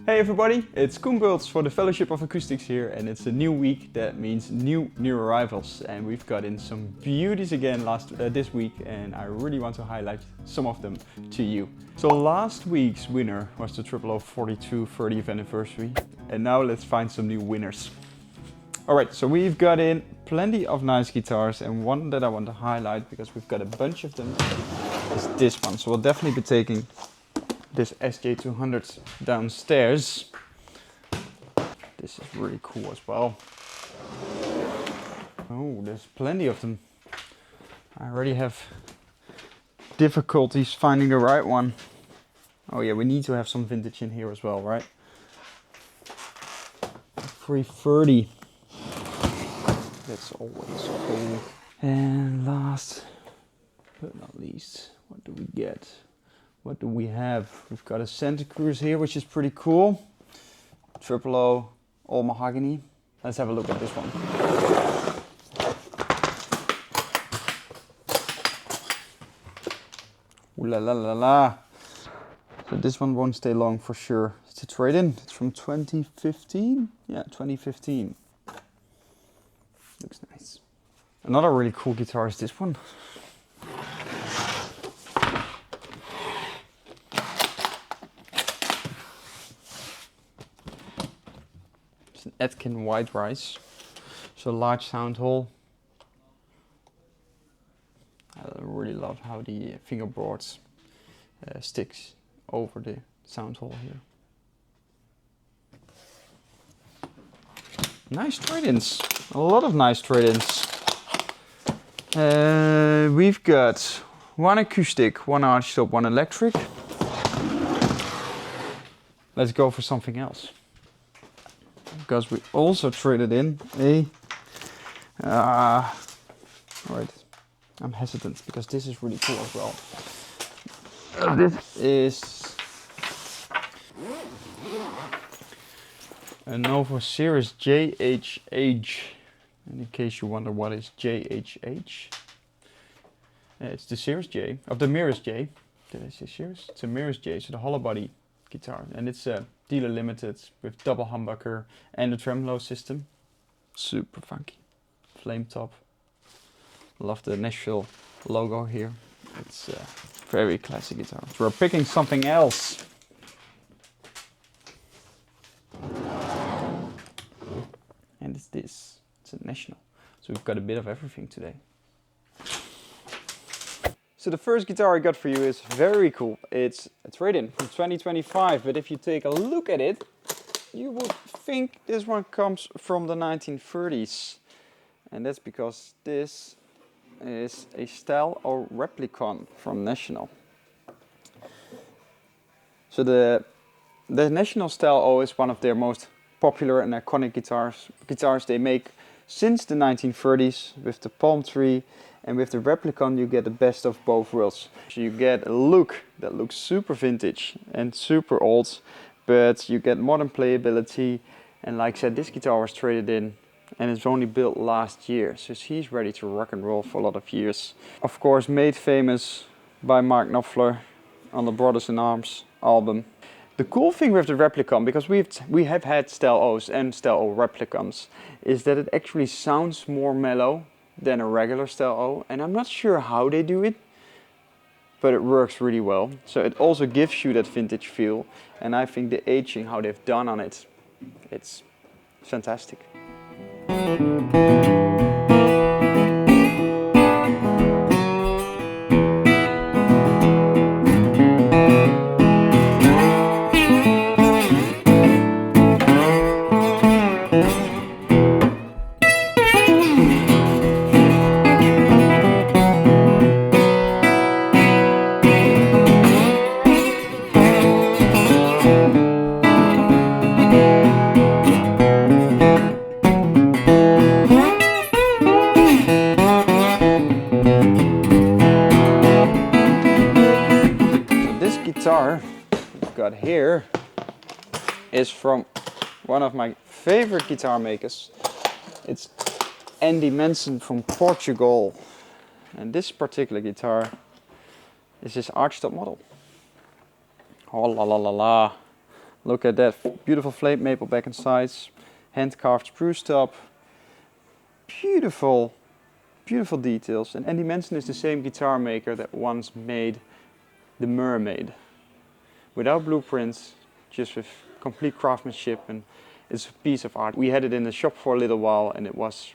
Hey everybody, it's Coen for the Fellowship of Acoustics here, and it's a new week. That means new arrivals, and we've got in some beauties again this week, and I really want to highlight some of them to you. So last week's winner was the TFOA 42 30th anniversary, and now let's find some new winners. Alright, so we've got in plenty of nice guitars, and one that I want to highlight because we've got a bunch of them is this one. So we'll definitely be taking this SJ200 downstairs. This is really cool as well. Oh, there's plenty of them. I already have difficulties finding the right one. Oh yeah, we need to have some vintage in here as well, right? 330. That's always cool. And last but not least, what do we get? What do we have? We've got a Santa Cruz here, which is pretty cool. TFOA, all mahogany. Let's have a look at this one. Ooh la la la la. So this one won't stay long for sure. It's a trade-in. It's from 2015. Yeah, 2015. Looks nice. Another really cool guitar is this one. It's an Atkin White Rice. So large sound hole. I really love how the fingerboards sticks over the sound hole here. Nice trade-ins. A lot of nice trade-ins. We've got one acoustic, one Archtop, one electric. Let's go for something else. Because we also traded in a... right, I'm hesitant because this is really cool as well. This is a Novo Series JHH. And in case you wonder what is JHH, it's the Series J, of the Mirrors J. Did I say Series? It's a Mirrors J, so the hollow body guitar. And it's a dealer limited with double humbucker and a tremolo system. Super funky. Flame top. Love the Nashville logo here. It's a very classic guitar. So we're picking something else. And it's this. It's a National. So we've got a bit of everything today. So the first guitar I got for you is very cool. It's a trade-in from 2025, but if you take a look at it, you would think this one comes from the 1930s. And that's because this is a Style O Replicon from National. So the National Style O is one of their most popular and iconic guitars they make since the 1930s. With the palm tree and with the Replicon you get the best of both worlds. So you get a look that looks super vintage and super old, but you get modern playability, and like I said, this guitar was traded in and it's only built last year, so he's ready to rock and roll for a lot of years. Of course made famous by Mark Knopfler on the Brothers in Arms album. The cool thing with the Replicon, because we have had Style O's and Style O Replicons, is that it actually sounds more mellow than a regular Style O, and I'm not sure how they do it, but it works really well. So it also gives you that vintage feel, and I think the aging, how they've done on it, it's fantastic. Guitar we've got here is from one of my favorite guitar makers. It's Andy Manson from Portugal, and this particular guitar is his Archtop model. Oh la la la la, Look at that beautiful flake maple back and sides, hand carved spruce top, beautiful, beautiful details. And Andy Manson is the same guitar maker that once made the Mermaid, without blueprints, just with complete craftsmanship, and it's a piece of art. We had it in the shop for a little while, and it was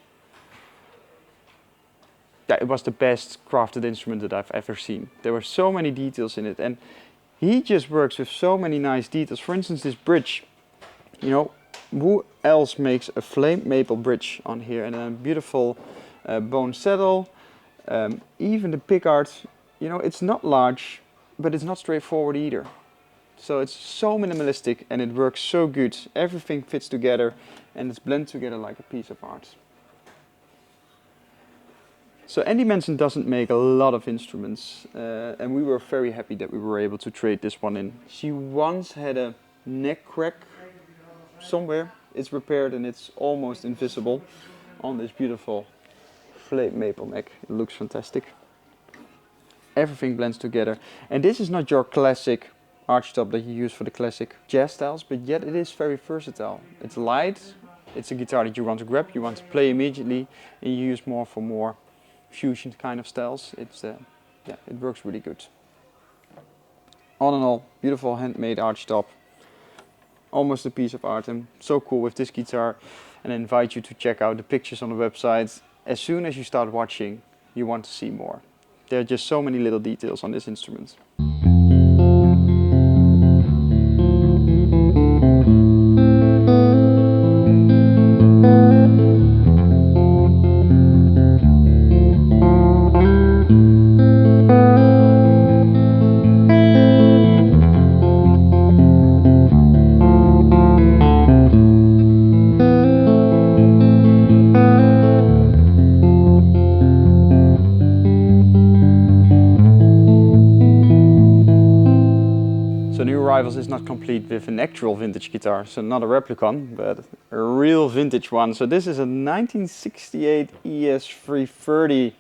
the best crafted instrument that I've ever seen. There were so many details in it, and he just works with so many nice details. For instance, this bridge, you know, who else makes a flame maple bridge on here, and a beautiful bone saddle, even the pickguard, you know, it's not large, but it's not straightforward either. So it's so minimalistic and it works so good. Everything fits together and it's blended together like a piece of art. So Andy Manson doesn't make a lot of instruments, and we were very happy that we were able to trade this one in. She once had a neck crack somewhere. It's repaired and it's almost invisible on this beautiful flake maple neck. It looks fantastic. Everything blends together. And this is not your classic archtop that you use for the classic jazz styles, but yet it is very versatile. It's light, it's a guitar that you want to grab, you want to play immediately, and you use more for more fusion kind of styles. Yeah, it works really good. All in all, beautiful handmade archtop. Almost a piece of art. I'm so cool with this guitar, and I invite you to check out the pictures on the website. As soon as you start watching, you want to see more. There are just so many little details on this instrument. So New Arrivals is not complete with an actual vintage guitar, so not a Replicon, but a real vintage one. So this is a 1968 ES330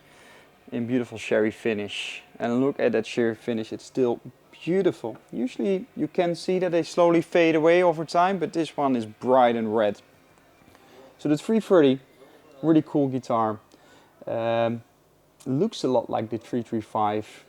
in beautiful sherry finish. And look at that sherry finish, it's still beautiful. Usually you can see that they slowly fade away over time, but this one is bright and red. So the 330, really cool guitar. Looks a lot like the 335.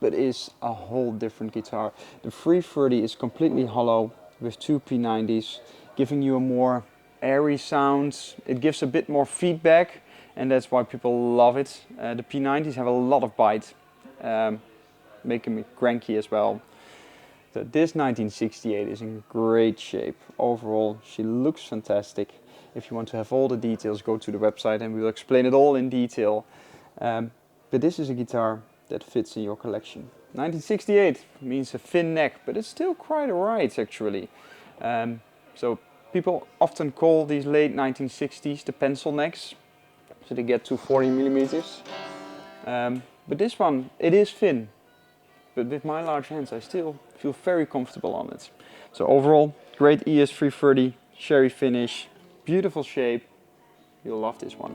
But is a whole different guitar. The 330 is completely hollow with two P90s, giving you a more airy sound. It gives a bit more feedback, and that's why people love it. The P90s have a lot of bite, making me cranky as well. So this 1968 is in great shape. Overall, she looks fantastic. If you want to have all the details, go to the website and we'll explain it all in detail. But this is a guitar that fits in your collection. 1968 means a thin neck, but it's still quite alright actually. So people often call these late 1960s the pencil necks, so they get to 40 millimeters. But this one, it is thin, but with my large hands I still feel very comfortable on it. So overall, great ES330, sherry finish, beautiful shape. You'll love this one.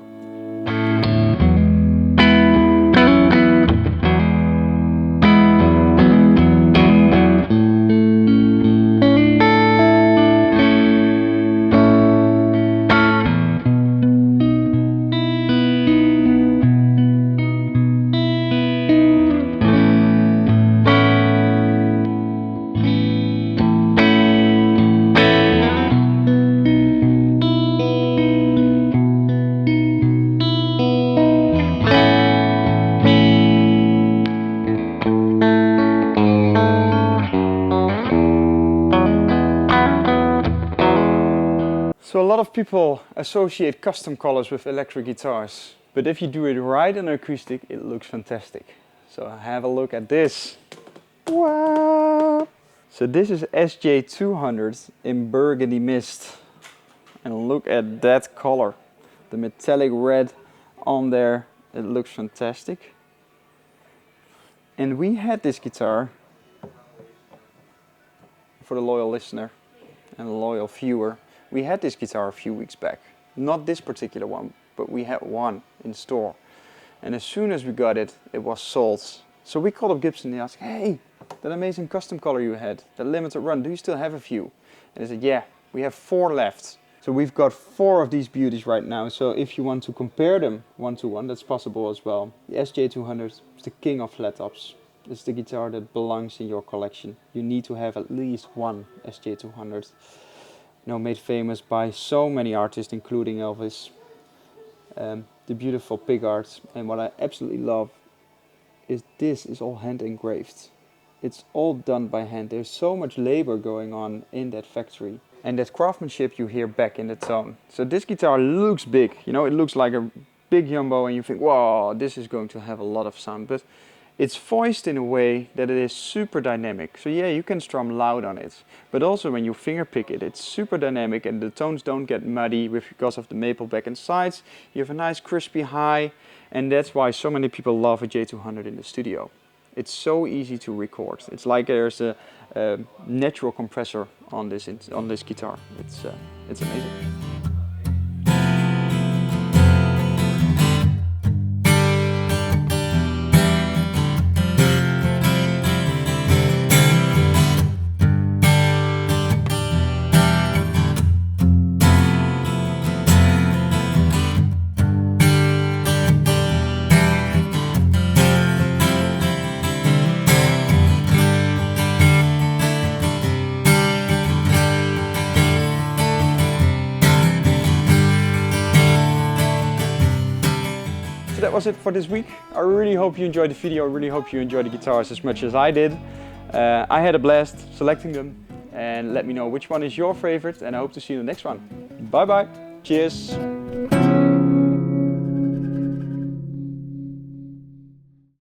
So a lot of people associate custom colors with electric guitars, but if you do it right on acoustic, it looks fantastic. So have a look at this. Wow! So this is SJ200 in Burgundy Mist, and look at that color, the metallic red on there. It looks fantastic. And we had this guitar, for the loyal listener and the loyal viewer. We had this guitar a few weeks back. Not this particular one, but we had one in store. And as soon as we got it, it was sold. So we called up Gibson and asked, hey, that amazing custom color you had, that limited run, do you still have a few? And I said, yeah, we have 4 left. So we've got 4 of these beauties right now. So if you want to compare them one to one, that's possible as well. The SJ200 is the king of flat tops. It's the guitar that belongs in your collection. You need to have at least one SJ200. You know, made famous by so many artists, including Elvis. The beautiful pig art. And what I absolutely love is this is all hand engraved. It's all done by hand. There's so much labor going on in that factory. And that craftsmanship you hear back in the tone. So this guitar looks big, you know, it looks like a big jumbo and you think, wow, this is going to have a lot of sound. But it's voiced in a way that it is super dynamic. So yeah, you can strum loud on it. But also when you fingerpick it, it's super dynamic and the tones don't get muddy because of the maple back and sides. You have a nice crispy high, and that's why so many people love a J200 in the studio. It's so easy to record. It's like there's a natural compressor on this guitar. It's amazing. That was it for this week. I really hope you enjoyed the video. I really hope you enjoyed the guitars as much as I did. I had a blast selecting them, and let me know which one is your favorite, and I hope to see you in the next one. Bye bye. Cheers.